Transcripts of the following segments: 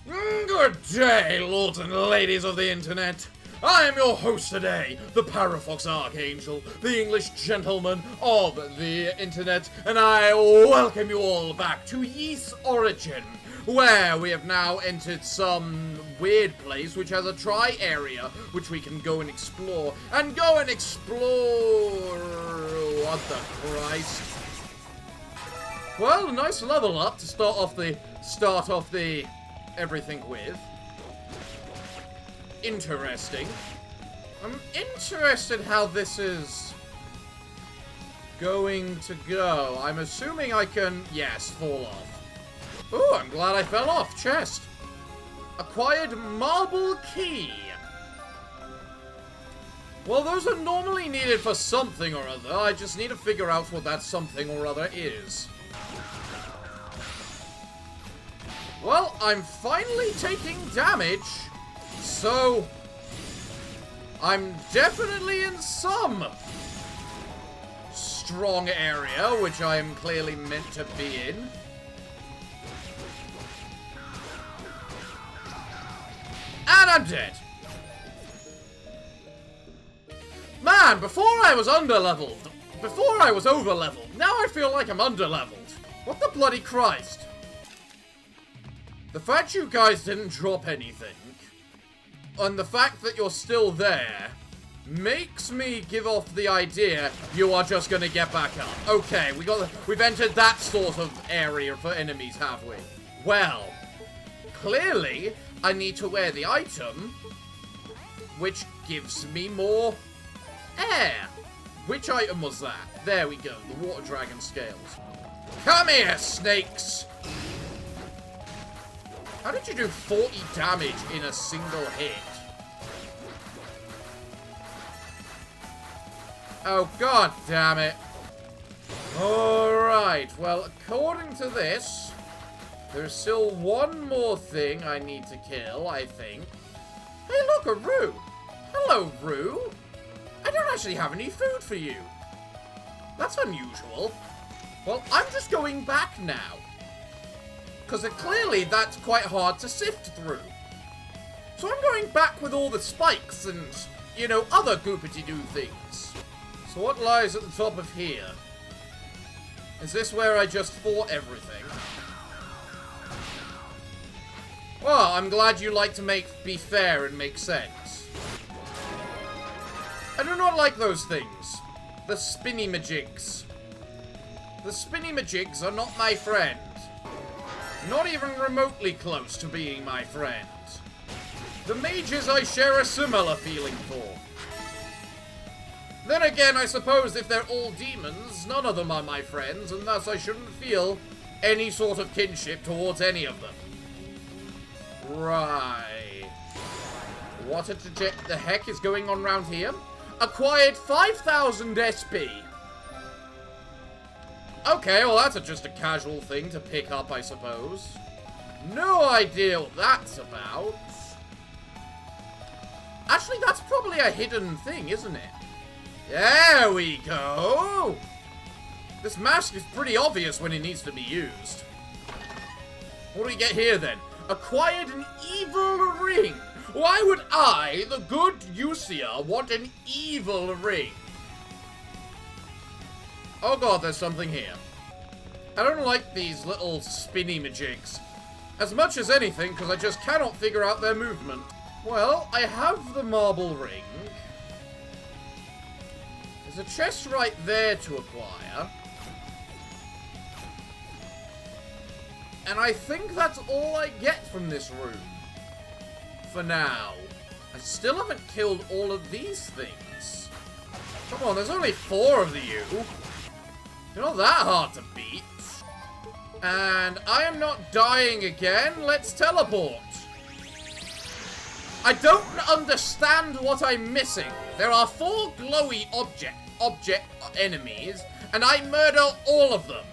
Good day, lords and ladies of the internet. I am your host today, the Parafox Archangel, the English gentleman of the internet, and I welcome you all back to Yeast's Origin, where we have now entered some weird place which has a tri-area which we can go and explore. What the Christ? Well, a nice level up to start off the everything with. Interesting. I'm interested how this is going to go. I'm assuming I can, yes, fall off. Ooh, I'm glad I fell off. Chest. Acquired marble key. Well, those are normally needed for something or other. I just need to figure out what that something or other is. Well, I'm finally taking damage, so I'm definitely in some strong area, which I am clearly meant to be in. And I'm dead. Man, before I was underleveled. Before I was overleveled. Now I feel like I'm underleveled. What the bloody Christ? The fact you guys didn't drop anything, and the fact that you're still there, makes me give off the idea you are just gonna get back up. Okay, we've entered that sort of area for enemies, have we? Well, clearly, I need to wear the item, which gives me more air. Which item was that? There we go, the water dragon scales. Come here, snakes! How did you do 40 damage in a single hit? Oh, god damn it. Alright, well, according to this, there's still one more thing I need to kill, I think. Hey, look, a Roo! Hello, Roo! I don't actually have any food for you. That's unusual. Well, I'm just going back now. Because clearly that's quite hard to sift through. So I'm going back with all the spikes and, you know, other goopity-doo things. So what lies at the top of here? Is this where I just fought everything? Well, I'm glad you like to be fair and make sense. I do not like those things. The spinny majigs. The spinny majigs are not my friend. Not even remotely close to being my friend. The mages I share a similar feeling for. Then again, I suppose if they're all demons, none of them are my friends, and thus I shouldn't feel any sort of kinship towards any of them. Right. What the heck is going on around here? Acquired 5,000 SP. Okay, well that's just a casual thing to pick up, I suppose. No idea what that's about. Actually, that's probably a hidden thing, isn't it? There we go! This mask is pretty obvious when it needs to be used. What do we get here, then? Acquired an evil ring! Why would I, the good Usia, want an evil ring? Oh god, there's something here. I don't like these little spinny majigs. As much as anything, because I just cannot figure out their movement. Well, I have the marble ring. There's a chest right there to acquire. And I think that's all I get from this room. For now. I still haven't killed all of these things. Come on, there's only 4 of you. You're not that hard to beat. And I am not dying again. Let's teleport. I don't understand what I'm missing. There are 4 glowy object enemies, and I murder all of them.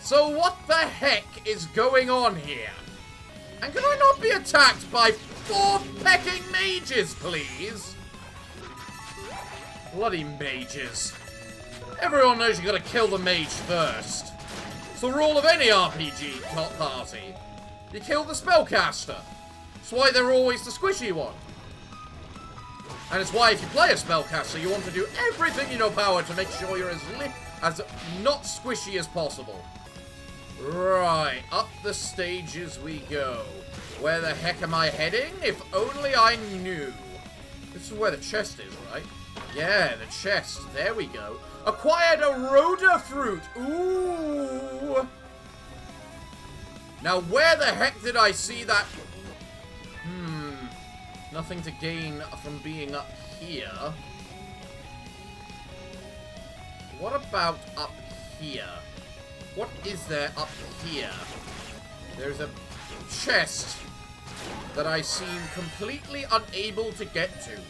So what the heck is going on here? And can I not be attacked by 4 pecking mages, please? Bloody mages. Everyone knows you gotta kill the mage first. It's the rule of any RPG party. You kill the spellcaster. That's why they're always the squishy one. And it's why if you play a spellcaster, you want to do everything in your power to make sure you're as not squishy as possible. Right, up the stages we go. Where the heck am I heading? If only I knew. This is where the chest is, right? Yeah, the chest. There we go. Acquired a Rhoda fruit. Ooh. Now, where the heck did I see that? Nothing to gain from being up here. What about up here? What is there up here? There's a chest that I seem completely unable to get to.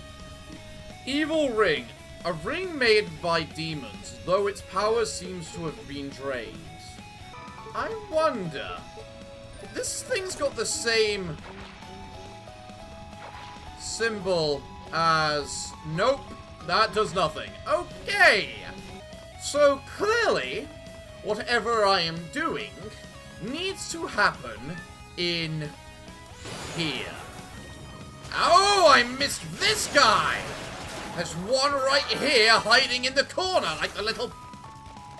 Evil ring. A ring made by demons, though its power seems to have been drained. I wonder... This thing's got the same... symbol as... Nope, that does nothing. Okay! So clearly, whatever I am doing needs to happen in here. Oh, I missed this guy! There's one right here hiding in the corner like the little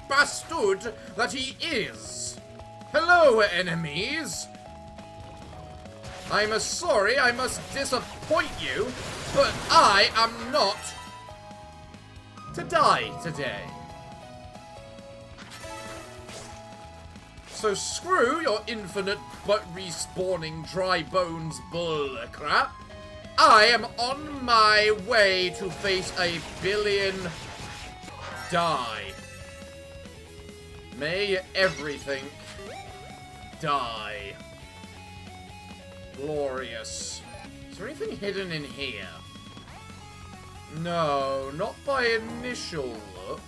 bastard that he is. Hello, enemies. I'm sorry I must disappoint you, but I am not to die today. So screw your infinite but respawning dry bones bull crap. I am on my way to face a billion die. May everything die. Glorious. Is there anything hidden in here? No, not by initial look.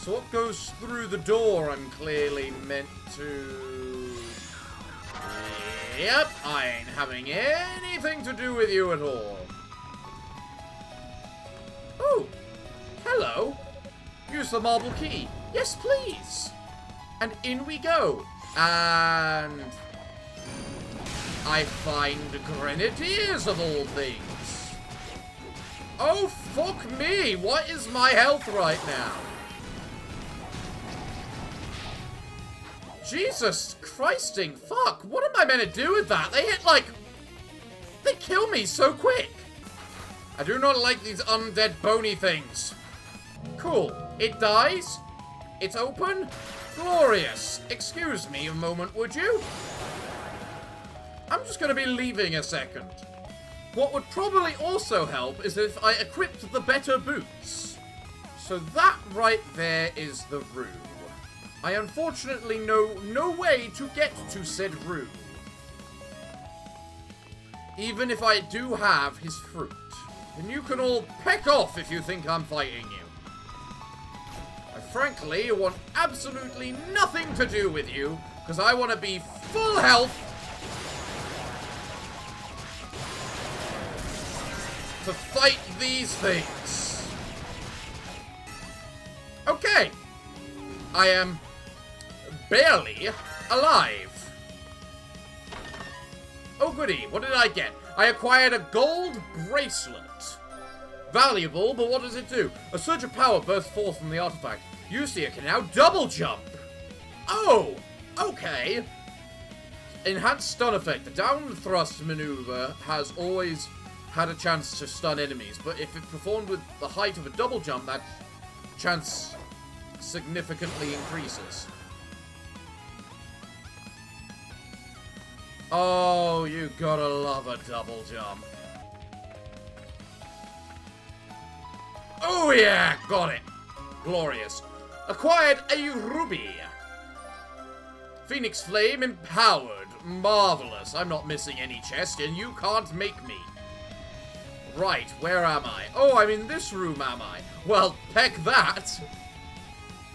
So what goes through the door I'm clearly meant to... Yep, I ain't having anything to do with you at all. Oh, hello. Use the marble key. Yes, please. And in we go. And... I find grenadiers of all things. Oh, fuck me. What is my health right now? Jesus Christing, fuck. What am I meant to do with that? They hit like... They kill me so quick. I do not like these undead bony things. Cool. It dies. It's open. Glorious. Excuse me a moment, would you? I'm just going to be leaving a second. What would probably also help is if I equipped the better boots. So that right there is the room. I unfortunately know no way to get to said room. Even if I do have his fruit. And you can all peck off if you think I'm fighting you. I frankly want absolutely nothing to do with you, because I want to be full health to fight these things. Okay. I am barely alive. Oh goody, what did I get? I acquired a gold bracelet. Valuable, but what does it do? A surge of power bursts forth from the artifact. You see it can now double jump. Oh, okay. Enhanced stun effect. The down thrust maneuver has always had a chance to stun enemies, but if it performed with the height of a double jump, that chance significantly increases. Oh, you gotta love a double jump. Oh yeah, got it. Glorious. Acquired a ruby. Phoenix Flame empowered. Marvelous. I'm not missing any chest, and you can't make me. Right, where am I? Oh, I'm in this room, am I? Well, heck that.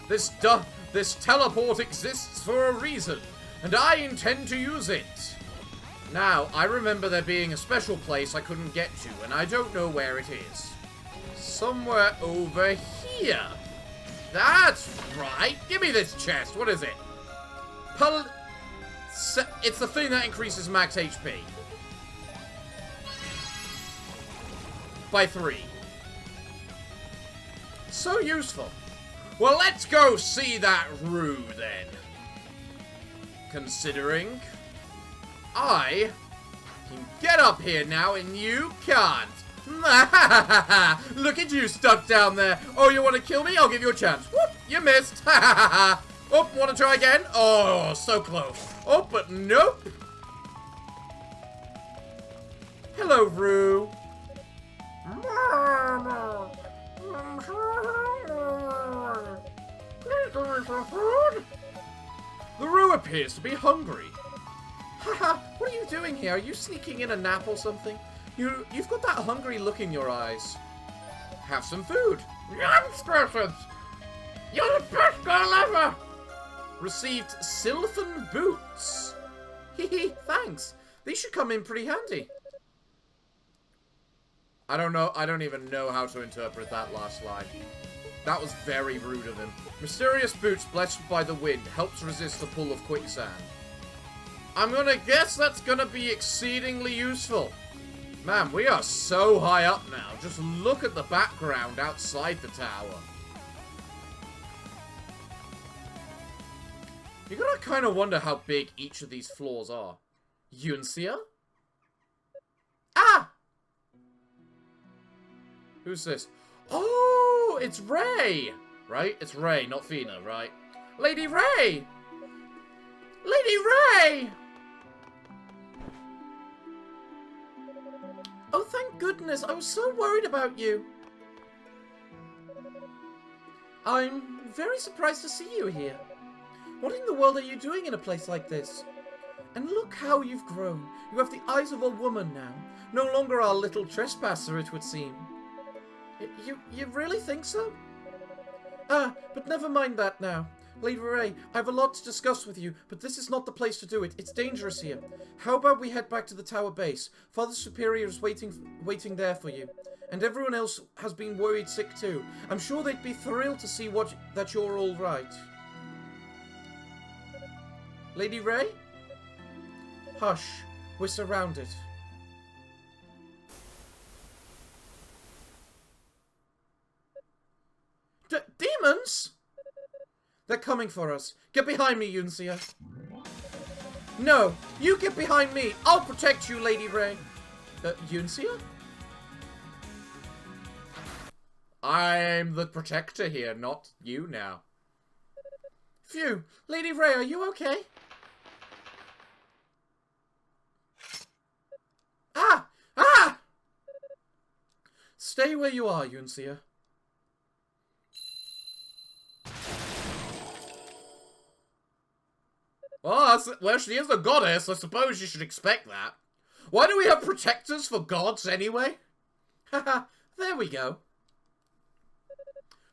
This teleport exists for a reason, and I intend to use it. Now, I remember there being a special place I couldn't get to, and I don't know where it is. Somewhere over here. That's right. Give me this chest. What is it? It's the thing that increases max HP. By 3. So useful. Well, let's go see that Rue, then. Considering I can get up here now and you can't. Look at you stuck down there. Oh, you want to kill me? I'll give you a chance. Whoop, you missed. Oh, want to try again? Oh, so close. Oh, but nope. Hello, Rue. The Rue appears to be hungry. Haha, what are you doing here? Are you sneaking in a nap or something? You've got that hungry look in your eyes. Have some food. Yum, Squirtles! You're the best girl ever! Received Sylvan boots. Hehe, thanks. These should come in pretty handy. I don't know. I don't even know how to interpret that last line. That was very rude of him. Mysterious boots blessed by the wind helps resist the pull of quicksand. I'm gonna guess that's gonna be exceedingly useful. Man, we are so high up now. Just look at the background outside the tower. You gotta kind of wonder how big each of these floors are. Yunsia? Ah! Who's this? Oh, it's Ray! Right? It's Ray, not Fina, right? Lady Ray! Lady Ray! Oh, thank goodness. I was so worried about you. I'm very surprised to see you here. What in the world are you doing in a place like this? And look how you've grown. You have the eyes of a woman now. No longer our little trespasser, it would seem. You really think so? Ah, but never mind that now. Lady Ray, I have a lot to discuss with you, but this is not the place to do it. It's dangerous here. How about we head back to the tower base? Father Superior is waiting there for you. And everyone else has been worried sick too. I'm sure they'd be thrilled to see that you're all right. Lady Ray? Hush. We're surrounded. Demons? They're coming for us. Get behind me, Yunsia. No, you get behind me. I'll protect you, Lady Ray. Yunsia? I'm the protector here, not you now. Phew. Lady Ray, are you okay? Ah! Ah! Stay where you are, Yunsia. Well, she is a goddess. I suppose you should expect that. Why do we have protectors for gods anyway? Haha, there we go.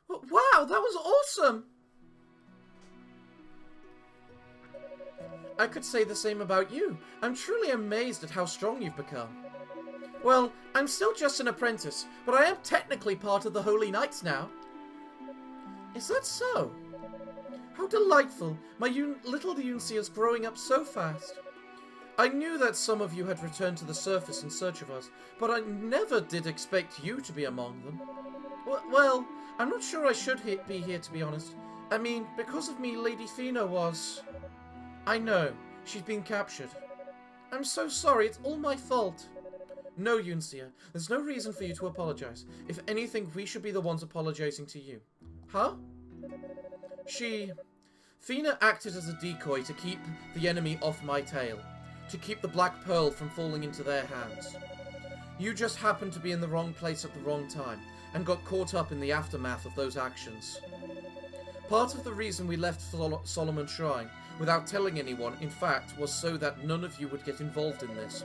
Wow, that was awesome. I could say the same about you. I'm truly amazed at how strong you've become. Well, I'm still just an apprentice, but I am technically part of the Holy Knights now. Is that so? How delightful! My little Yunsia's growing up so fast. I knew that some of you had returned to the surface in search of us, but I never did expect you to be among them. Well, I'm not sure I should be here, to be honest. I mean, because of me, Lady Fina was... I know. She's been captured. I'm so sorry. It's all my fault. No, Yunsia. There's no reason for you to apologize. If anything, we should be the ones apologizing to you. Huh? Fina acted as a decoy to keep the enemy off my tail. To keep the Black Pearl from falling into their hands. You just happened to be in the wrong place at the wrong time, and got caught up in the aftermath of those actions. Part of the reason we left Solomon's Shrine, without telling anyone, in fact, was so that none of you would get involved in this.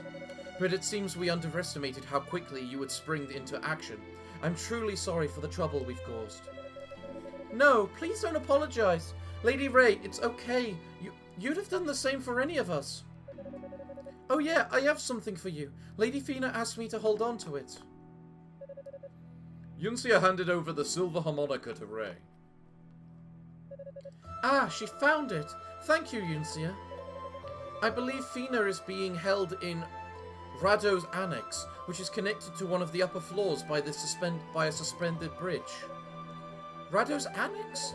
But it seems we underestimated how quickly you would spring into action. I'm truly sorry for the trouble we've caused. No, please don't apologize. Lady Ray, it's okay. You'd have done the same for any of us. Oh yeah, I have something for you. Lady Fina asked me to hold on to it. Yunsia handed over the silver harmonica to Ray. Ah, she found it. Thank you, Yunsia. I believe Fina is being held in Rado's annex, which is connected to one of the upper floors by a suspended bridge. Rado's annex?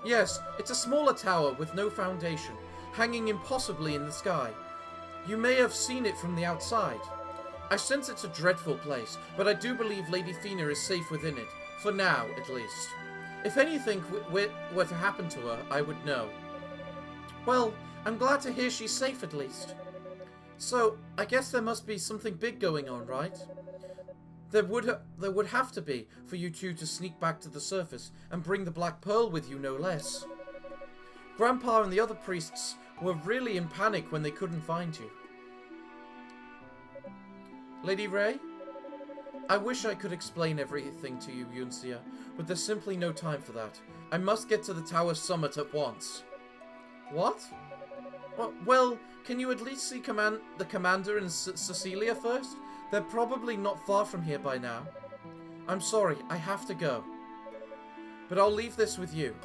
Yes, it's a smaller tower with no foundation, hanging impossibly in the sky. You may have seen it from the outside. I sense it's a dreadful place, but I do believe Lady Fina is safe within it. For now, at least. If anything were to happen to her, I would know. Well, I'm glad to hear she's safe at least. So, I guess there must be something big going on, right? There would have to be, for you two to sneak back to the surface and bring the Black Pearl with you, no less. Grandpa and the other priests were really in panic when they couldn't find you. Lady Ray? I wish I could explain everything to you, Yuncia, but there's simply no time for that. I must get to the tower's summit at once. What? Well, can you at least see the commander and Cecilia first? They're probably not far from here by now. I'm sorry, I have to go. But I'll leave this with you.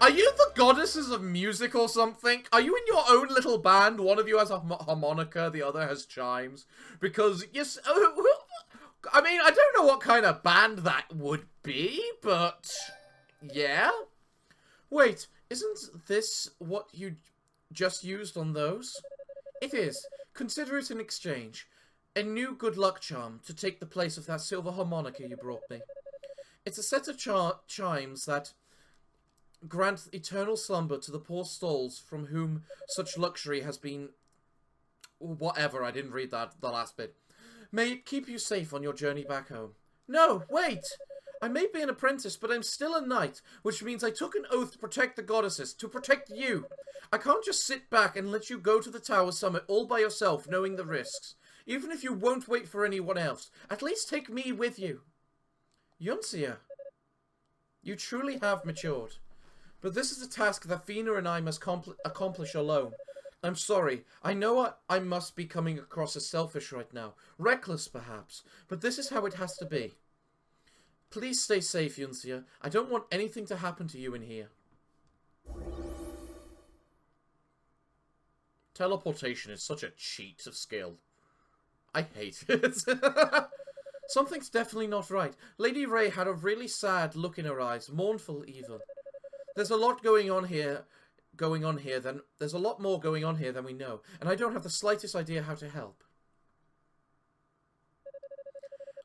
Are you the goddesses of music or something? Are you in your own little band? One of you has a harmonica, the other has chimes. Because, yes, I mean, I don't know what kind of band that would be, but yeah. Wait, isn't this what you just used on those? It is. Consider it an exchange. A new good luck charm to take the place of that silver harmonica you brought me. It's a set of chimes that grant eternal slumber to the poor souls from whom such luxury has been... Whatever, I didn't read the last bit. May it keep you safe on your journey back home. No, wait! I may be an apprentice, but I'm still a knight, which means I took an oath to protect the goddesses, to protect you. I can't just sit back and let you go to the tower summit all by yourself, knowing the risks. Even if you won't wait for anyone else, at least take me with you. Yuncia, you truly have matured. But this is a task that Fina and I must accomplish alone. I'm sorry. I know I must be coming across as selfish right now. Reckless, perhaps. But this is how it has to be. Please stay safe, Yuncia. I don't want anything to happen to you in here. Teleportation is such a cheat of skill. I hate it. Something's definitely not right. Lady Ray had a really sad look in her eyes, mournful even. There's a lot going on here there's a lot more going on here than we know, and I don't have the slightest idea how to help.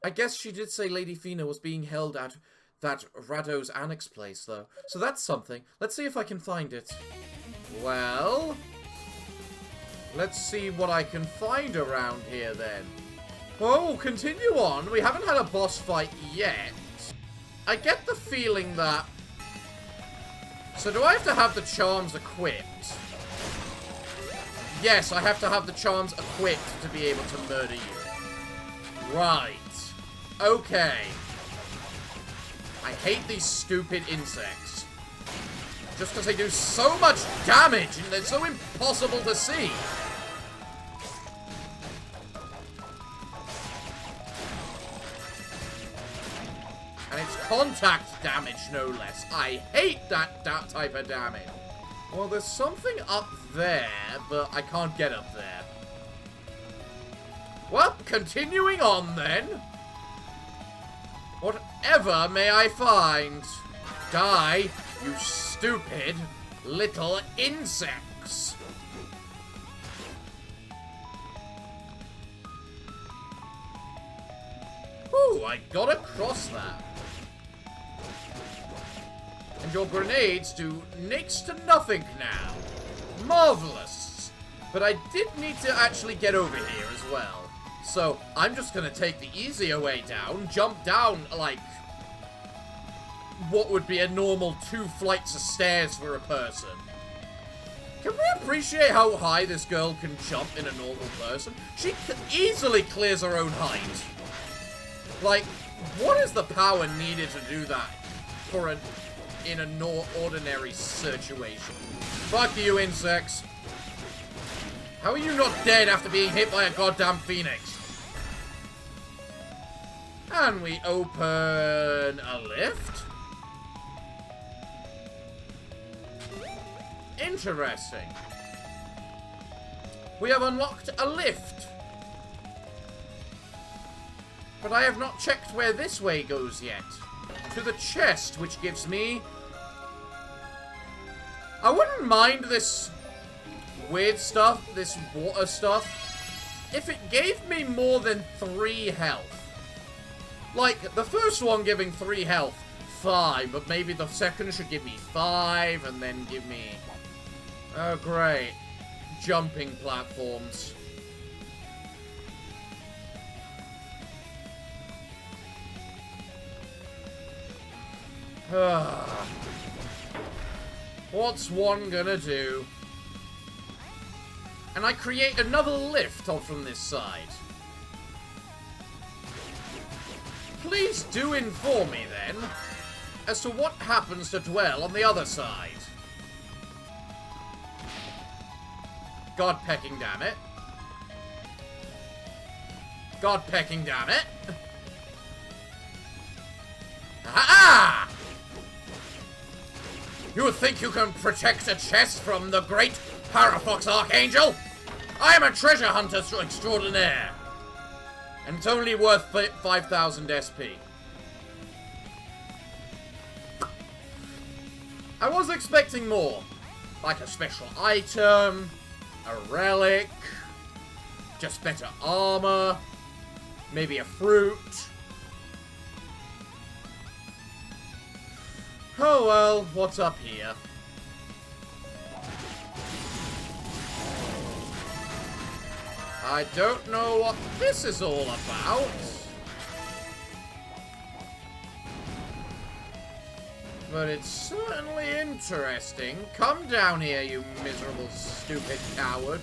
I guess she did say Lady Fina was being held at that Rado's annex place, though. So that's something. Let's see if I can find it. Well, let's see what I can find around here, then. Oh, continue on. We haven't had a boss fight yet. I get the feeling that... So do I have to have the charms equipped? Yes, I have to have the charms equipped to be able to murder you. Right. Okay. I hate these stupid insects. Just because they do so much damage and they're so impossible to see. And it's contact damage, no less. I hate that type of damage. Well, there's something up there, but I can't get up there. Well, continuing on, then. Whatever may I find? Die, you stupid little insects. Ooh, I got across that. And your grenades do next to nothing now. Marvelous. But I did need to actually get over here as well. So, I'm just gonna take the easier way down, jump down, like, what would be a normal 2 flights of stairs for a person. Can we appreciate how high this girl can jump in a normal person? She easily clears her own height. Like, what is the power needed to do that for in a ordinary situation? Fuck you, insects. How are you not dead after being hit by a goddamn phoenix? And we open a lift. Interesting. We have unlocked a lift. But I have not checked where this way goes yet. To the chest, which gives me... I wouldn't mind this weird stuff, this water stuff, if it gave me more than 3 health. Like, the first one giving 3 health, fine, but maybe the second should give me 5, and then give me... Oh, great. Jumping platforms. What's one gonna do? And I create another lift off from this side. Please do inform me then as to what happens to dwell on the other side. God pecking, damn it. God pecking, damn it. Ha-ha! You think you can protect a chest from the great Parafox Archangel? I am a treasure hunter extraordinaire. And it's only worth 5,000 SP. I was expecting more. Like a special item, a relic, just better armor, maybe a fruit. Oh well, what's up here? I don't know what this is all about. But it's certainly interesting. Come down here, you miserable, stupid coward.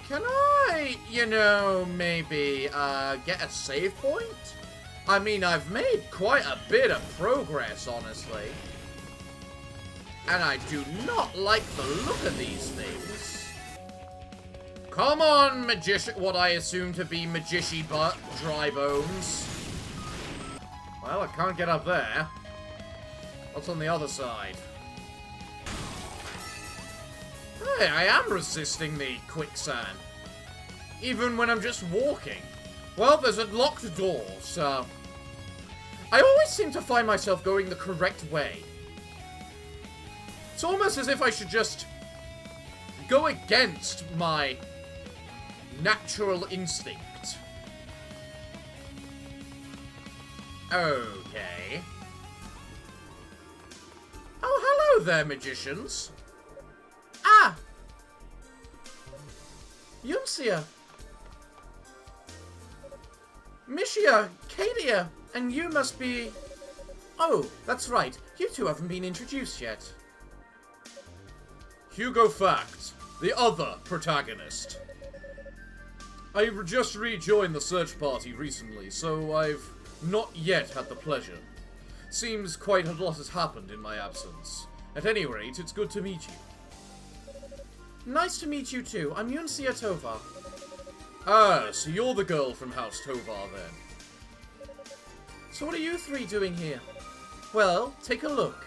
Can I, you know, maybe, get a save point? I mean, I've made quite a bit of progress, honestly. And I do not like the look of these things. Come on, magician, what I assume to be magician butt, dry bones. Well, I can't get up there. What's on the other side? Hey, I am resisting the quicksand. Even when I'm just walking. Well, there's a locked door, so... I always seem to find myself going the correct way. It's almost as if I should just go against my natural instinct. Okay. Oh, hello there, magicians. Ah! Yunsia. Mishia, Kadia, and you must be... Oh, that's right. You two haven't been introduced yet. Hugo Fact, the other protagonist. I just rejoined the search party recently, so I've not yet had the pleasure. Seems quite a lot has happened in my absence. At any rate, it's good to meet you. Nice to meet you too. I'm Yunsia Tovar. Ah, so you're the girl from House Tovar then. So what are you three doing here? Well, take a look.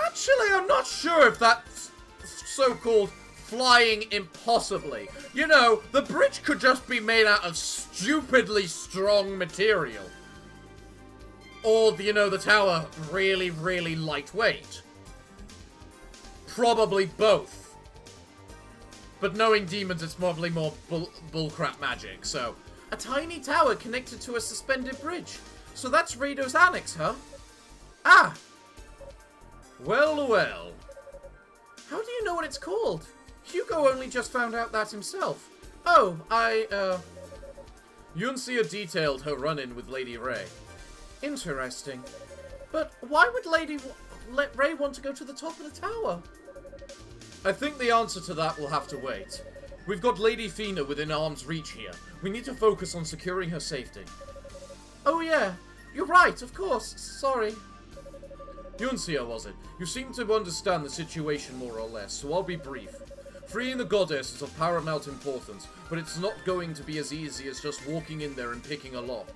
Actually, I'm not sure if that's so-called flying impossibly. You know, the bridge could just be made out of stupidly strong material. Or, you know, the tower really, really lightweight. Probably both. But knowing demons, it's probably more bullcrap magic, so... A tiny tower connected to a suspended bridge. So that's Rado's annex, huh? Ah! Well, well. How do you know what it's called? Hugo only just found out that himself. Oh, Yunsia detailed her run-in with Lady Ray. Interesting. But why would let Ray want to go to the top of the tower? I think the answer to that will have to wait. We've got Lady Fina within arm's reach here. We need to focus on securing her safety. Oh yeah, you're right, of course. Sorry. Yunsia, was it? You seem to understand the situation more or less, so I'll be brief. Freeing the goddess is of paramount importance, but it's not going to be as easy as just walking in there and picking a lock.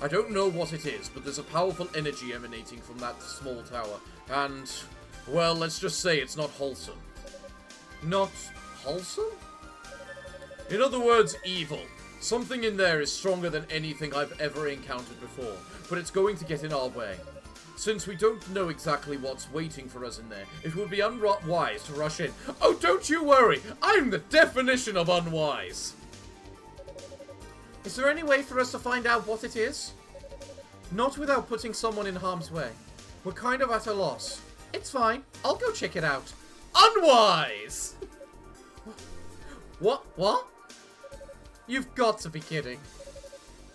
I don't know what it is, but there's a powerful energy emanating from that small tower, and, well, let's just say it's not wholesome. Not wholesome? In other words, evil. Something in there is stronger than anything I've ever encountered before, but it's going to get in our way. Since we don't know exactly what's waiting for us in there, it would be unwise to rush in. Oh, don't you worry! I'm the definition of unwise! Is there any way for us to find out what it is? Not without putting someone in harm's way. We're kind of at a loss. It's fine. I'll go check it out. Unwise! What? You've got to be kidding.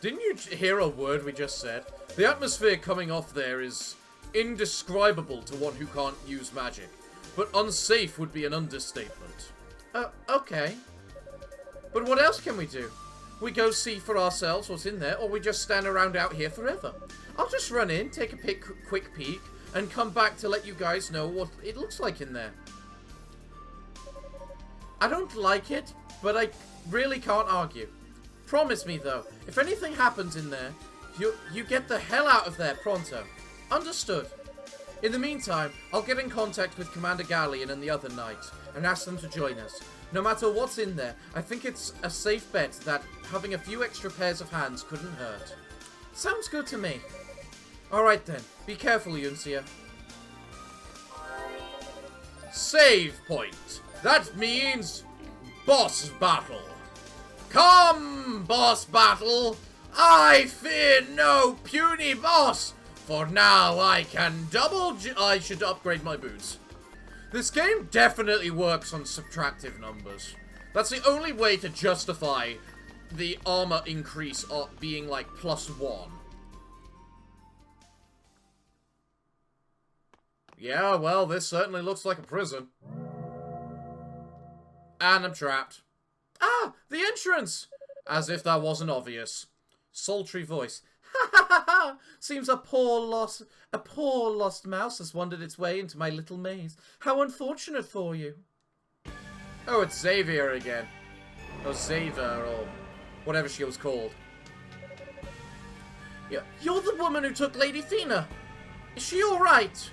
Didn't you hear a word we just said? The atmosphere coming off there is indescribable to one who can't use magic. But unsafe would be an understatement. Okay. But what else can we do? We go see for ourselves what's in there, or we just stand around out here forever. I'll just run in, take a quick peek, and come back to let you guys know what it looks like in there. I don't like it, but I really can't argue. Promise me, though, if anything happens in there, you get the hell out of there pronto. Understood. In the meantime, I'll get in contact with Commander Galleon and the other knights, and ask them to join us. No matter what's in there, I think it's a safe bet that having a few extra pairs of hands couldn't hurt. Sounds good to me. Alright then, be careful, Yuncia. Save point. That means boss battle. Come, boss battle. I fear no puny boss, for now I can I should upgrade my boots. This game definitely works on subtractive numbers. That's the only way to justify the armor increase being like +1. Yeah, well, this certainly looks like a prison. And I'm trapped. Ah, the entrance! As if that wasn't obvious. Sultry voice. Ha ha ha ha! Seems a poor lost mouse has wandered its way into my little maze. How unfortunate for you. Oh, it's Xavier again. Or Xavier, or whatever she was called. Yeah, you're the woman who took Lady Fina. Is she alright?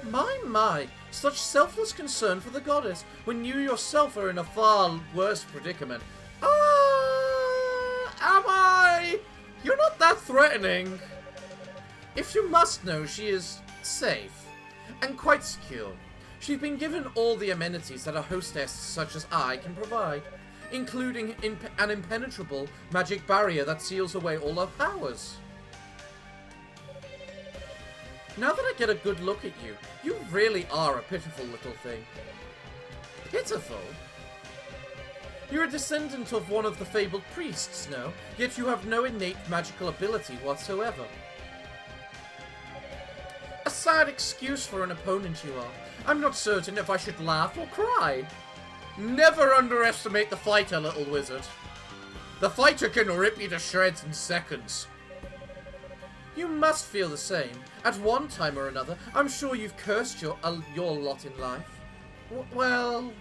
My, such selfless concern for the goddess, when you yourself are in a far worse predicament. Am I? You're not that threatening. If you must know, she is safe and quite secure. She's been given all the amenities that a hostess such as I can provide, including an impenetrable magic barrier that seals away all our powers. Now that I get a good look at you, you really are a pitiful little thing. Pitiful? You're a descendant of one of the fabled priests, no? Yet you have no innate magical ability whatsoever. A sad excuse for an opponent you are. I'm not certain if I should laugh or cry. Never underestimate the fighter, little wizard. The fighter can rip you to shreds in seconds. You must feel the same. At one time or another, I'm sure you've cursed your lot in life. Well,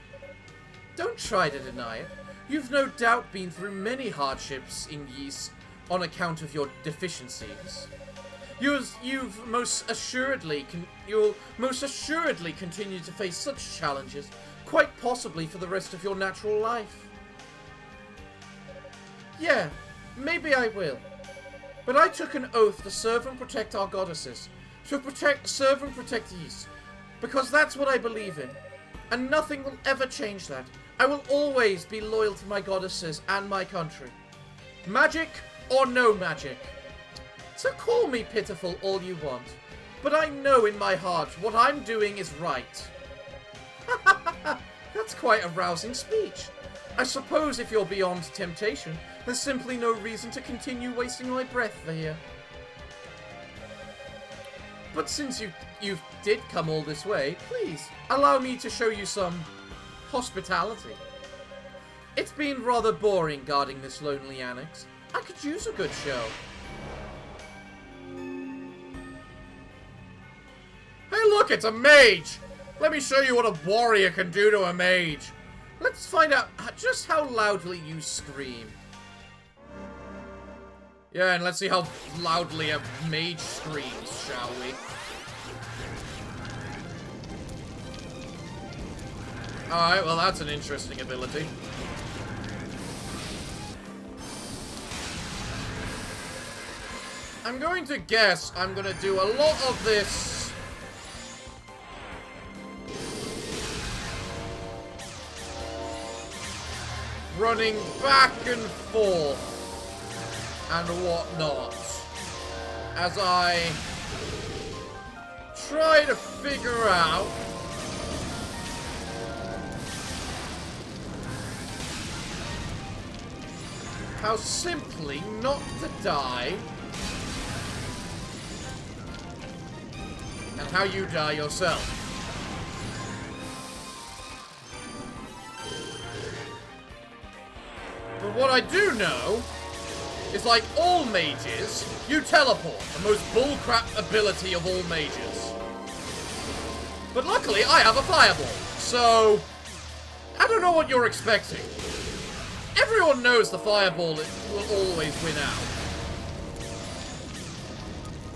don't try to deny it. You've no doubt been through many hardships in Ys on account of your deficiencies. You'll most assuredly continue to face such challenges, quite possibly for the rest of your natural life. Yeah, maybe I will. But I took an oath to serve and protect our goddesses. To serve and protect Ys. Because that's what I believe in. And nothing will ever change that. I will always be loyal to my goddesses and my country. Magic or no magic. So call me pitiful all you want. But I know in my heart what I'm doing is right. That's quite a rousing speech. I suppose if you're beyond temptation, there's simply no reason to continue wasting my breath here. But since you did come all this way, please, allow me to show you some hospitality. It's been rather boring guarding this lonely annex. I could use a good show. Hey look, it's a mage! Let me show you what a warrior can do to a mage. Let's find out just how loudly you scream. Yeah, and let's see how loudly a mage screams, shall we? Alright, well that's an interesting ability. I'm going to guess I'm going to do a lot of this running back and forth and whatnot as I try to figure out how simply not to die and how you die yourself. But what I do know is, like all mages, you teleport, the most bullcrap ability of all mages. But luckily, I have a fireball, so I don't know what you're expecting. Everyone knows the fireball will always win out.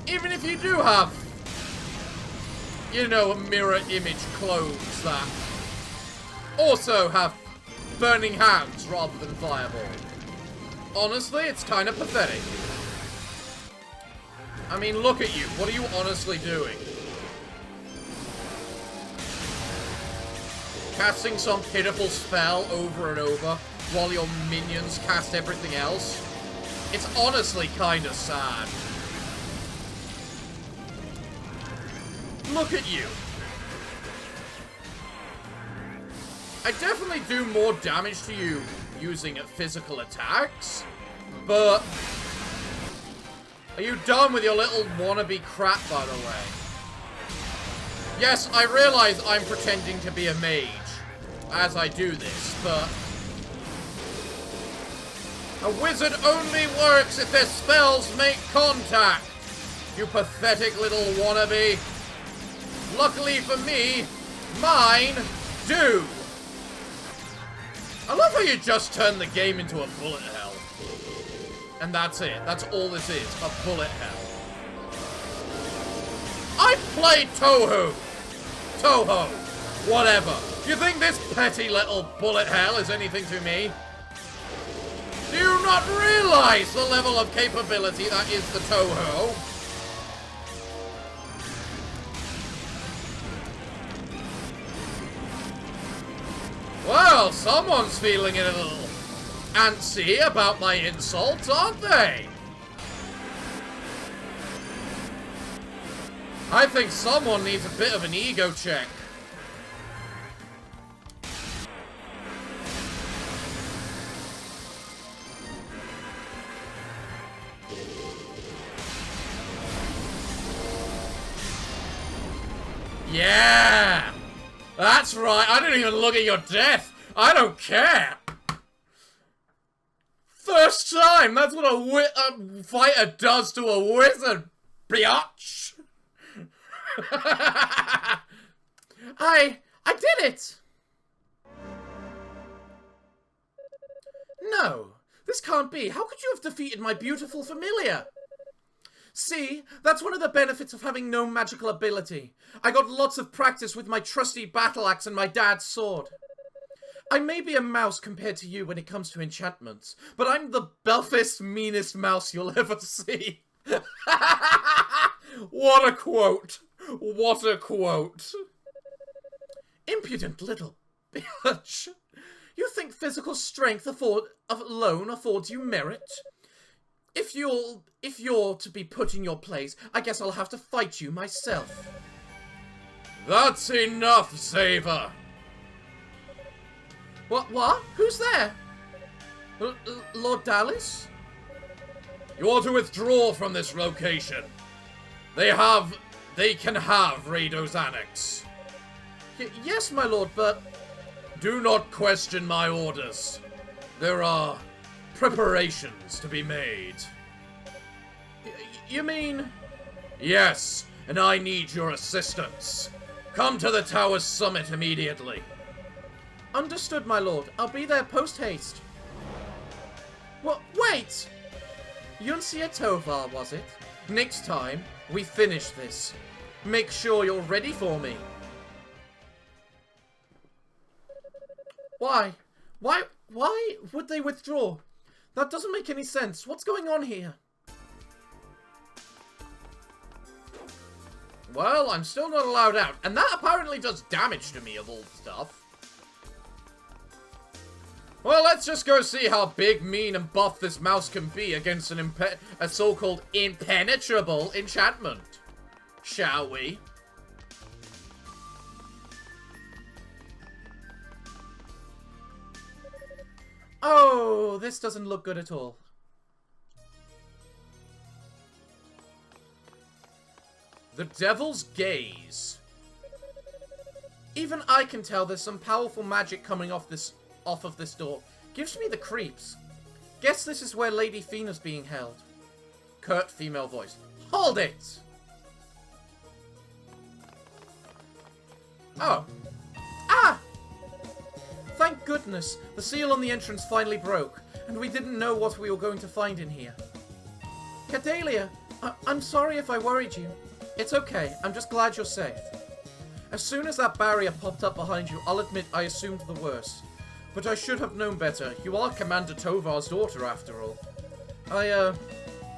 Even if you do have, you know, a mirror image clones that also have burning hands rather than fireball. Honestly, it's kind of pathetic. I mean, look at you. What are you honestly doing? Casting some pitiful spell over and over while your minions cast everything else? It's honestly kind of sad. Look at you. I definitely do more damage to you using physical attacks, but are you done with your little wannabe crap, by the way? Yes, I realize I'm pretending to be a mage as I do this, but a wizard only works if their spells make contact, you pathetic little wannabe. Luckily for me, mine do. I love how you just turned the game into a bullet hell. And that's it. That's all this is. A bullet hell. I played Toho. Whatever. You think this petty little bullet hell is anything to me? Do you not realize the level of capability that is the Toho? Well, someone's feeling it a little antsy about my insults, aren't they? I think someone needs a bit of an ego check. Yeah! That's right, I didn't even look at your death. I don't care. First time, that's what a fighter does to a wizard, biatch. I did it. No, this can't be. How could you have defeated my beautiful familiar? See, that's one of the benefits of having no magical ability. I got lots of practice with my trusty battle axe and my dad's sword. I may be a mouse compared to you when it comes to enchantments, but I'm the buffest, meanest mouse you'll ever see. What a quote. What a quote. Impudent little bitch. You think physical strength alone affords you merit? If you're to be put in your place, I guess I'll have to fight you myself. That's enough, Xaver. What? Who's there? Lord Dallas? You are to withdraw from this location. They can have Raido's Annex. Yes, my lord, but... Do not question my orders. There are preparations to be made. You mean... Yes, and I need your assistance. Come to the tower's summit immediately. Understood, my lord. I'll be there post-haste. What? Wait! Yunsia Tovar, was it? Next time, we finish this. Make sure you're ready for me. Why? Why would they withdraw? That doesn't make any sense. What's going on here? Well, I'm still not allowed out, and that apparently does damage to me of all stuff. Well, let's just go see how big, mean, and buff this mouse can be against a so-called impenetrable enchantment. Shall we? Oh, this doesn't look good at all. The Devil's Gaze. Even I can tell there's some powerful magic coming off of this door. Gives me the creeps. Guess this is where Lady Fina's being held. Curt female voice. Hold it! Oh. Ah! Thank goodness, the seal on the entrance finally broke, and we didn't know what we were going to find in here. Cadelia, I'm sorry if I worried you. It's okay, I'm just glad you're safe. As soon as that barrier popped up behind you, I'll admit I assumed the worst. But I should have known better. You are Commander Tovar's daughter, after all. I,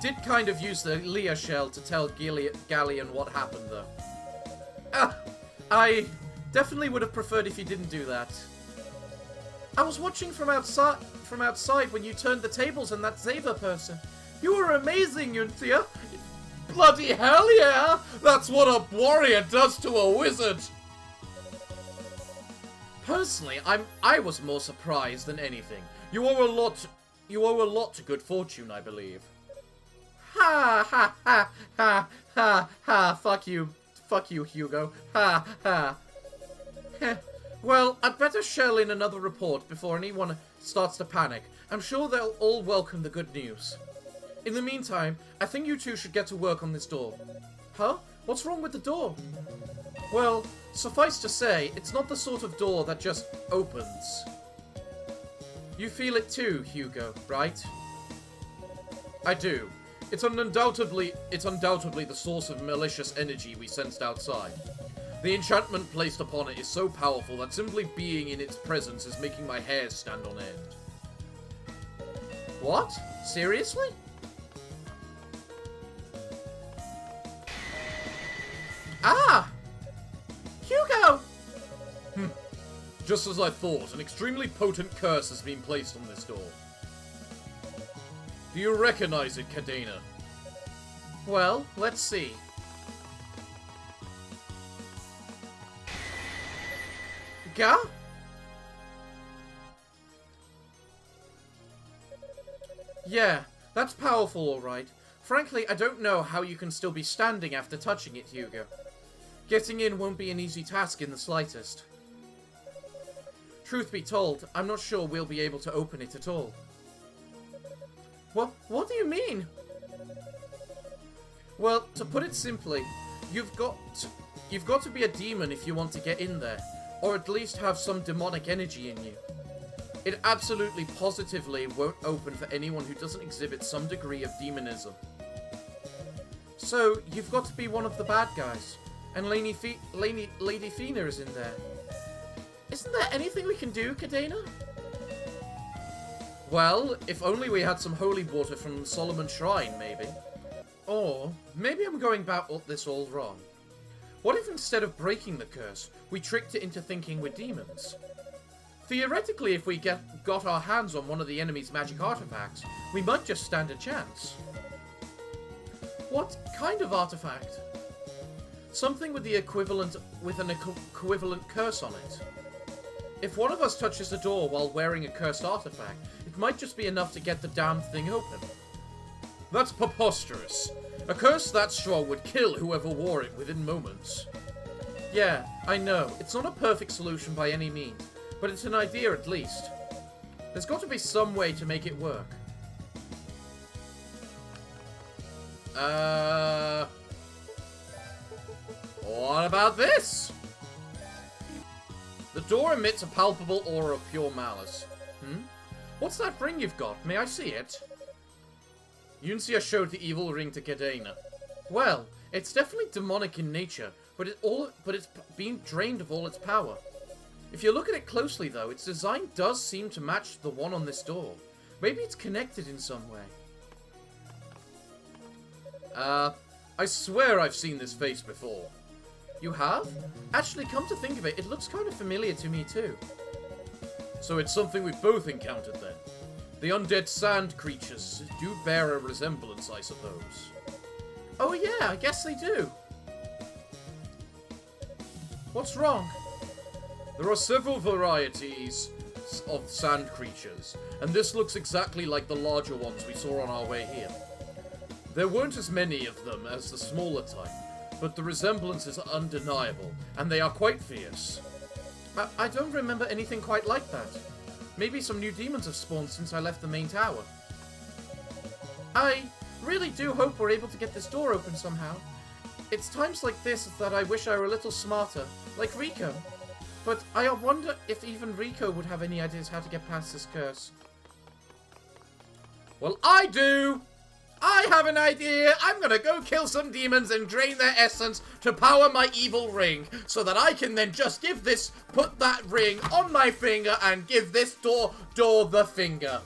did kind of use the Leah shell to tell Galleon what happened, though. I definitely would have preferred if you didn't do that. I was watching from outside when you turned the tables on that Zeva person. You were amazing, Yunthia. Bloody hell yeah! That's what a warrior does to a wizard! Personally, I was more surprised than anything. You owe a lot to good fortune, I believe. Ha ha ha ha ha ha, fuck you, Hugo. Ha ha. Well, I'd better shell in another report before anyone starts to panic. I'm sure they'll all welcome the good news. In the meantime, I think you two should get to work on this door. Huh? What's wrong with the door? Well, suffice to say, it's not the sort of door that just opens. You feel it too, Hugo, right? I do. It's undoubtedly the source of malicious energy we sensed outside. The enchantment placed upon it is so powerful that simply being in its presence is making my hairs stand on end. What? Seriously? Ah! Hugo! Just as I thought, an extremely potent curse has been placed on this door. Do you recognize it, Cadena? Well, let's see. Gah? Yeah, that's powerful, alright. Frankly, I don't know how you can still be standing after touching it, Hugo. Getting in won't be an easy task in the slightest. Truth be told, I'm not sure we'll be able to open it at all. What do you mean? Well, to put it simply, you've got to be a demon if you want to get in there, or at least have some demonic energy in you. It absolutely positively won't open for anyone who doesn't exhibit some degree of demonism. So, you've got to be one of the bad guys. And Lady Fina is in there. Isn't there anything we can do, Cadena? Well, if only we had some holy water from the Solomon Shrine, maybe. Or, maybe I'm going about this all wrong. What if instead of breaking the curse, we tricked it into thinking we're demons? Theoretically, if we got our hands on one of the enemy's magic artifacts, we might just stand a chance. What kind of artifact? Something with an equivalent curse on it. If one of us touches the door while wearing a cursed artifact, it might just be enough to get the damned thing open. That's preposterous. A curse that strong would kill whoever wore it within moments. Yeah, I know. It's not a perfect solution by any means, but it's an idea at least. There's got to be some way to make it work. What about this? door emits a palpable aura of pure malice. What's that ring you've got? May I see it? Yuncia showed the evil ring to Gedena. Well, it's definitely demonic in nature, but it's been drained of all its power. If you look at it closely, though, its design does seem to match the one on this door. Maybe it's connected in some way. I swear I've seen this face before. You have? Actually, come to think of it, it looks kind of familiar to me too. So it's something we've both encountered then. The undead sand creatures do bear a resemblance, I suppose. Oh yeah, I guess they do. What's wrong? There are several varieties of sand creatures, and this looks exactly like the larger ones we saw on our way here. There weren't as many of them as the smaller type, but the resemblance is undeniable, and they are quite fierce. I don't remember anything quite like that. Maybe some new demons have spawned since I left the main tower. I really do hope we're able to get this door open somehow. It's times like this that I wish I were a little smarter, like Rico. But I wonder if even Rico would have any ideas how to get past this curse. Well, I do! I have an idea! I'm gonna go kill some demons and drain their essence to power my evil ring, so that I can then just put that ring on my finger and give this door the finger.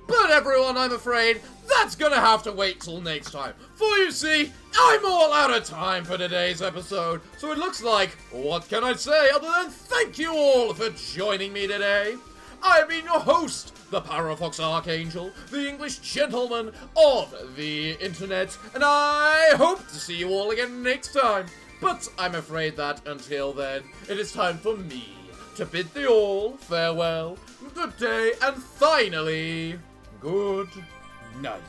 But everyone, I'm afraid, that's gonna have to wait till next time. For you see, I'm all out of time for today's episode, so it looks like, what can I say other than thank you all for joining me today? I've been your host, the Parafox Archangel, the English gentleman of the internet, and I hope to see you all again next time. But I'm afraid that until then, it is time for me to bid thee all farewell, good day, and finally, good night.